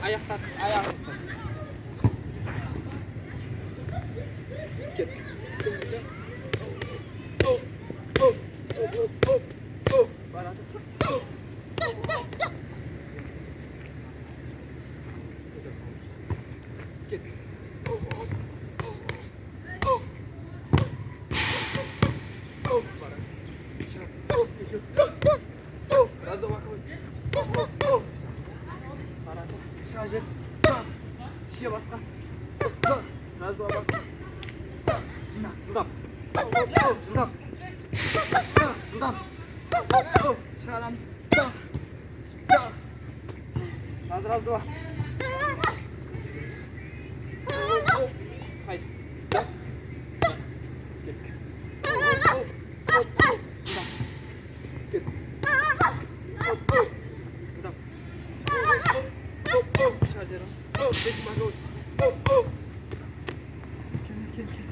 Ayaktan, ayağını tut. Git. Barat. Git. Biraz da bakalım. Şarjı. Şişe baskan. Biraz daha bak. Şuradan. Şuradan. Şuradan. Şuradan. Biraz daha. Haydi. Git. Git. Şuradan. Şarjı. Çek bakalım. Gel.